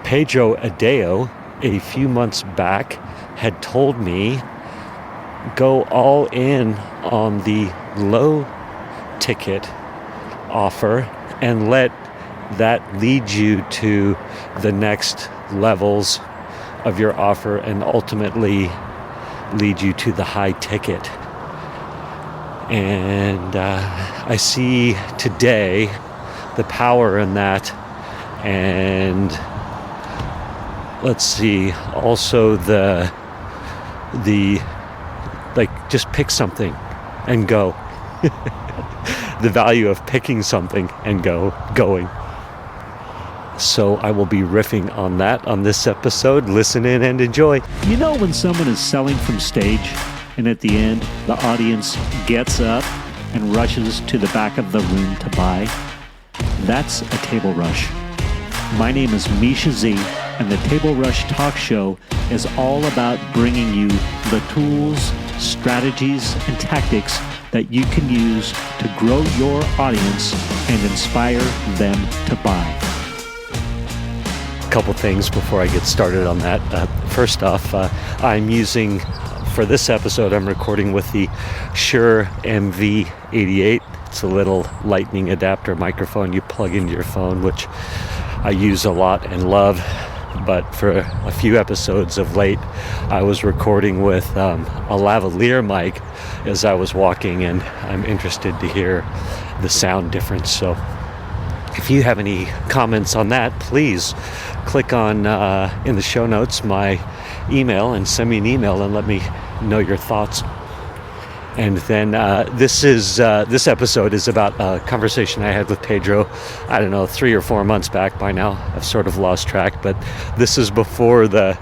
Pedro Adeo, a few months back, had told me go all in on the low ticket offer and let that lead you to the next levels of your offer and ultimately lead you to the high ticket. And I see today the power in that, and let's see, also the like, just pick something and go. The value of picking something and going. So I will be riffing on that on this episode. Listen in and enjoy. You know when someone is selling from stage and at the end the audience gets up and rushes to the back of the room to buy? That's a table rush. My name is Mischa Z, and the Table Rush Talk Show is all about bringing you the tools, strategies, and tactics that you can use to grow your audience and inspire them to buy. A couple things before I get started on that. First off, I'm using, for this episode, I'm recording with the Shure MV88. It's a little lightning adapter microphone you plug into your phone, which I use a lot and love. But for a few episodes of late, I was recording with a lavalier mic as I was walking, and I'm interested to hear the sound difference. So if you have any comments on that, please click on in the show notes my email and send me an email and let me know your thoughts. And then this episode is about a conversation I had with Pedro, I don't know, 3 or 4 months back by now. I've sort of lost track, but this is before the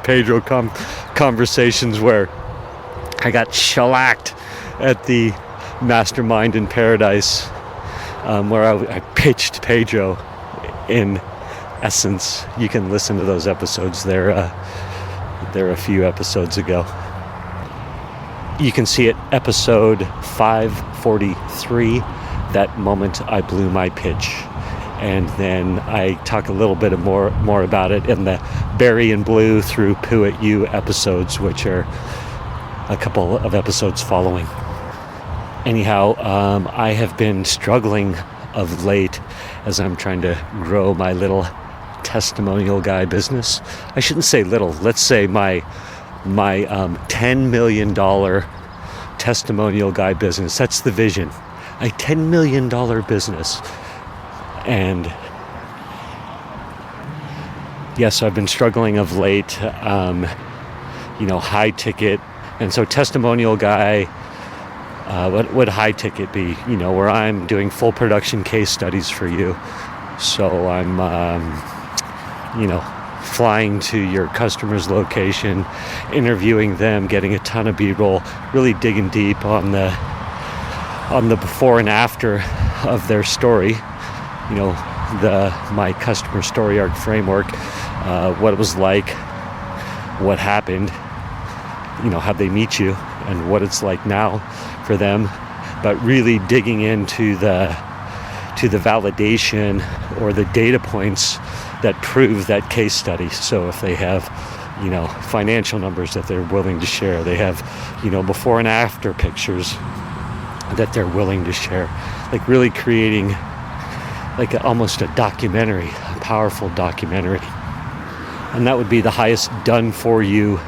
Pedro conversations where I got shellacked at the Mastermind in Paradise, where I pitched Pedro. In essence, you can listen to those episodes. They're a few episodes ago. You can see it, episode 543, that moment I blew my pitch. And then I talk a little bit more about it in the Barry and Blue through Poo at You episodes, which are a couple of episodes following. Anyhow, I have been struggling of late as I'm trying to grow my little testimonial guy business. I shouldn't say little, let's say my $10 million testimonial guy business. That's the vision. A $10 million business. And yes, I've been struggling of late, high ticket. And so testimonial guy, what would high ticket be? Where I'm doing full production case studies for you. So I'm, flying to your customer's location, interviewing them, getting a ton of B-roll, really digging deep on the before and after of their story. My customer story arc framework, what it was like, what happened, how'd they meet you, and what it's like now for them. But really digging into the validation or the data points that prove that case study. So if they have, financial numbers that they're willing to share, they have, before and after pictures that they're willing to share, like really creating like almost a documentary, a powerful documentary. And that would be the highest done for you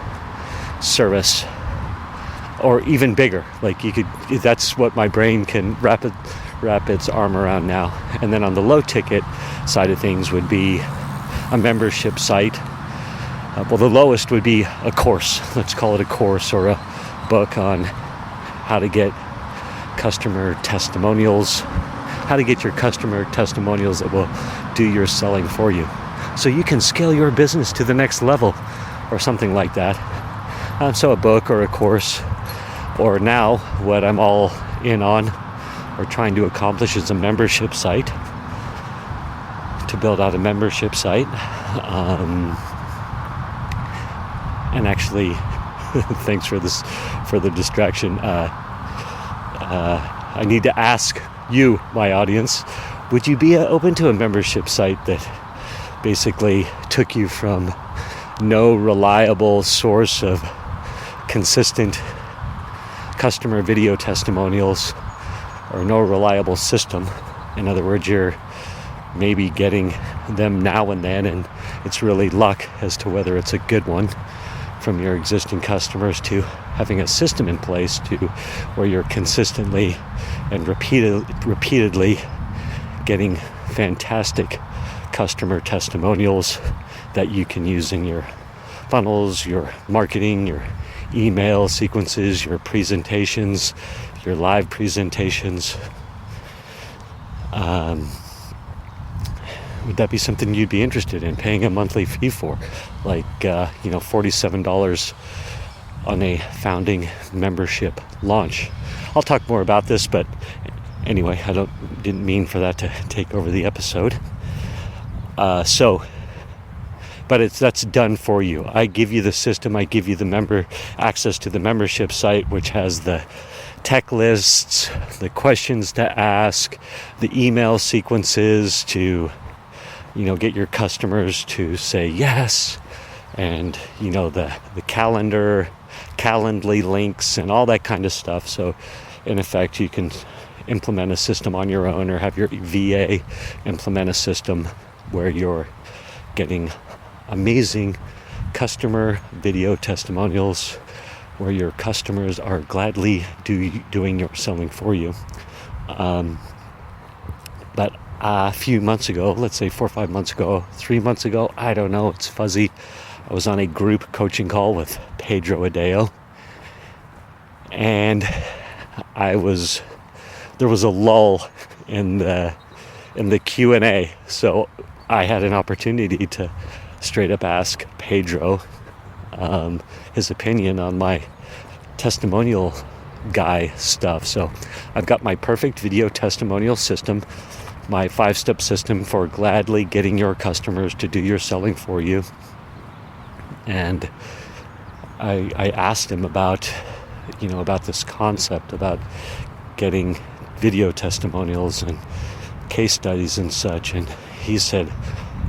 service, or even bigger. Like that's what my brain can wrap its arm around now. And then on the low ticket side of things would be a membership site. The lowest would be a course. Let's call it a course or a book on how to get customer testimonials, how to get your customer testimonials that will do your selling for you, so you can scale your business to the next level, or something like that. So a book or a course, or now what I'm all in on or trying to accomplish is a membership site, to build out a membership site. And actually, thanks for the distraction. I need to ask you, my audience, would you be open to a membership site that basically took you from no reliable source of consistent customer video testimonials, or no reliable system. In other words, you're maybe getting them now and then, and it's really luck as to whether it's a good one from your existing customers, to having a system in place to where you're consistently and repeatedly getting fantastic customer testimonials that you can use in your funnels, your marketing, your email sequences, your presentations, your live presentations. Would that be something you'd be interested in paying a monthly fee for? Like, $47 on a founding membership launch. I'll talk more about this, but anyway, didn't mean for that to take over the episode. But that's done for you. I give you the system. I give you the access to the membership site, which has the tech lists, the questions to ask, the email sequences to, get your customers to say yes, and, the Calendly links and all that kind of stuff. So in effect, you can implement a system on your own, or have your VA implement a system where you're getting amazing customer video testimonials, where your customers are gladly doing your selling for you. But a few months ago, let's say 4 or 5 months ago, 3 months ago, I don't know, it's fuzzy, I was on a group coaching call with Pedro Adeo, and there was a lull in the Q&A, so I had an opportunity to straight up ask Pedro his opinion on my testimonial guy stuff. So I've got my perfect video testimonial system, my 5-step system for gladly getting your customers to do your selling for you. And I asked him about this concept about getting video testimonials and case studies and such, and he said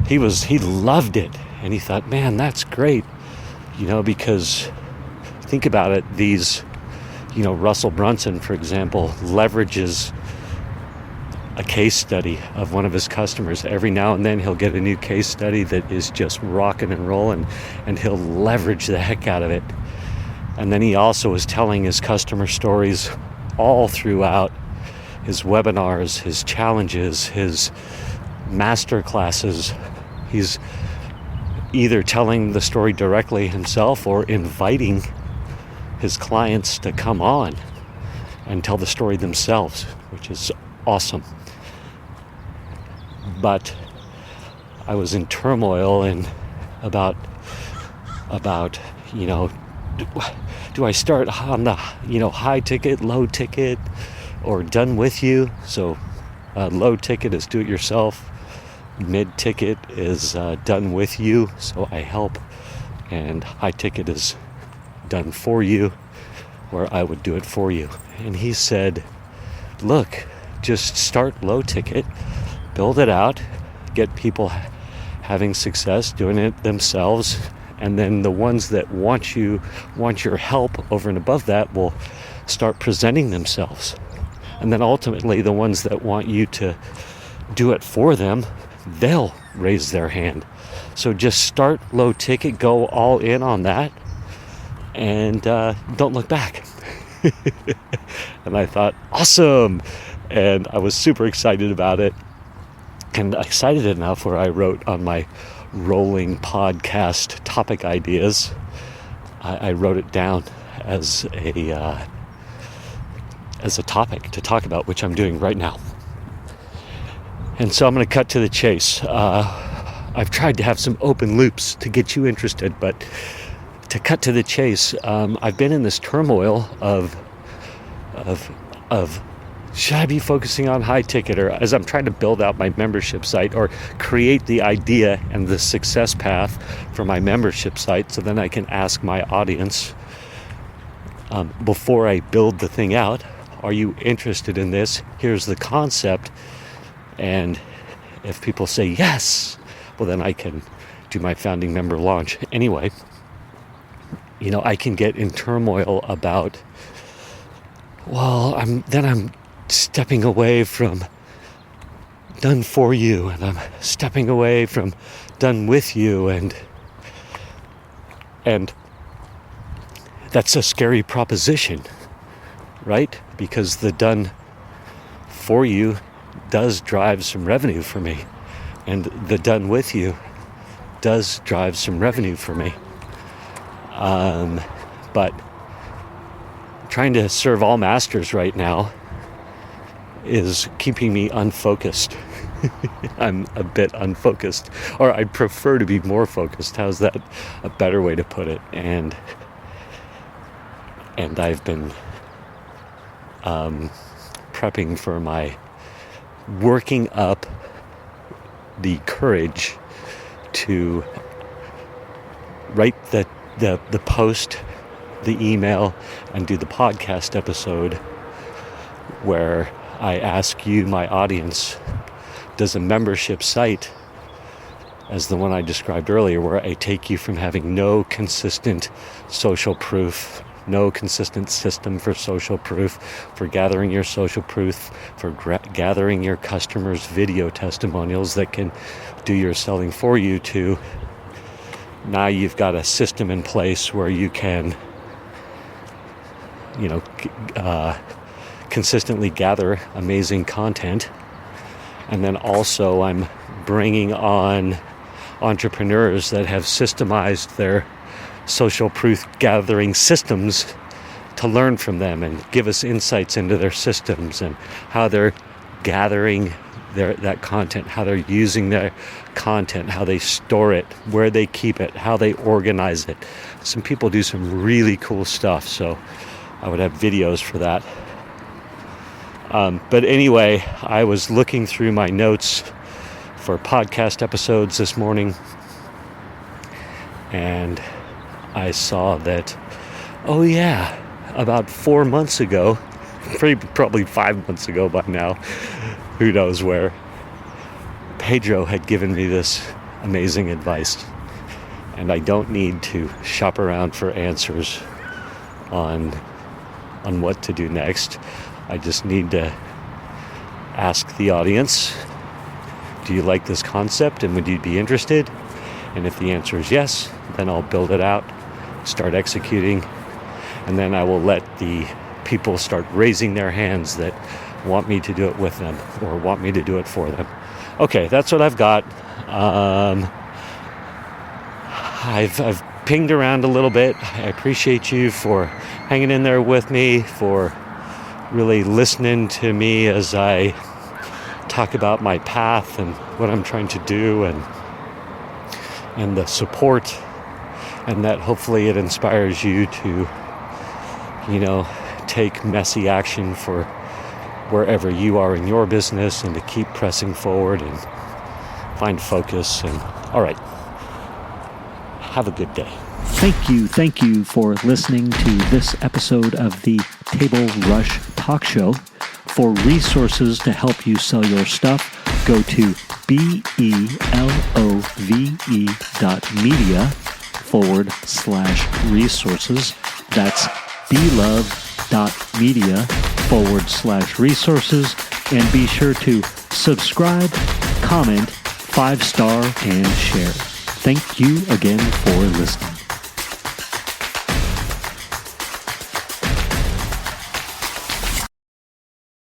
he loved it, and he thought, man, that's great, because think about it, these, Russell Brunson, for example, leverages a case study of one of his customers. Every now and then he'll get a new case study that is just rocking and rolling, and he'll leverage the heck out of it. And then he also is telling his customer stories all throughout his webinars, his challenges, his master classes. He's either telling the story directly himself or inviting his clients to come on and tell the story themselves, which is awesome. But I was in turmoil and about do I start on the high ticket, low ticket, or done with you? So low ticket is do it yourself, mid ticket is done with you, so I help, and high ticket is done for you, where I would do it for you. And he said, look, just start low ticket, build it out, get people having success doing it themselves, and then the ones that want your help over and above that will start presenting themselves. And then ultimately the ones that want you to do it for them, they'll raise their hand. So just start low ticket, go all in on that, and don't look back. And I thought, awesome. And I was super excited about it, and excited enough where I wrote on my rolling podcast topic ideas, I wrote it down as a topic to talk about, which I'm doing right now. And so I'm going to cut to the chase. I've tried to have some open loops to get you interested, but to cut to the chase, I've been in this turmoil of should I be focusing on high ticket, or as I'm trying to build out my membership site or create the idea and the success path for my membership site, so then I can ask my audience before I build the thing out, are you interested in this? Here's the concept. And if people say, yes, well, then I can do my founding member launch. Anyway, I can get in turmoil about, well, I'm stepping away from done for you, and I'm stepping away from done with you, and that's a scary proposition, right? Because the done for you does drive some revenue for me, and the done with you does drive some revenue for me. But trying to serve all masters right now is keeping me unfocused. I'm a bit unfocused, or I'd prefer to be more focused. How's that a better way to put it? And I've been prepping for my working up the courage to write the post, the email, and do the podcast episode where I ask you, my audience, does a membership site, as the one I described earlier, where I take you from having no consistent social proof, no consistent system for social proof, for gathering your social proof, for gathering your customers' video testimonials that can do your selling for you, to now you've got a system in place where you can, consistently gather amazing content. And then also I'm bringing on entrepreneurs that have systemized their social proof gathering systems to learn from them and give us insights into their systems and how they're gathering that content, how they're using their content, how they store it, where they keep it, how they organize it. Some people do some really cool stuff, so I would have videos for that. But anyway, I was looking through my notes for podcast episodes this morning, and I saw that, about 4 months ago, probably 5 months ago by now, who knows where, Pedro had given me this amazing advice. And I don't need to shop around for answers on what to do next. I just need to ask the audience, do you like this concept and would you be interested? And if the answer is yes, then I'll build it out, start executing, and then I will let the people start raising their hands that want me to do it with them or want me to do it for them. Okay, that's what I've got. I've pinged around a little bit. I appreciate you for hanging in there with me, for really listening to me as I talk about my path and what I'm trying to do, and the support, and that hopefully it inspires you to, take messy action for wherever you are in your business, and to keep pressing forward and find focus. And all right, have a good day. Thank you for listening to this episode of the Table Rush Talk Show. For resources to help you sell your stuff, go to belove.media/resources. That's belove.media/resources. And be sure to subscribe, comment, 5-star, and share. Thank you again for listening.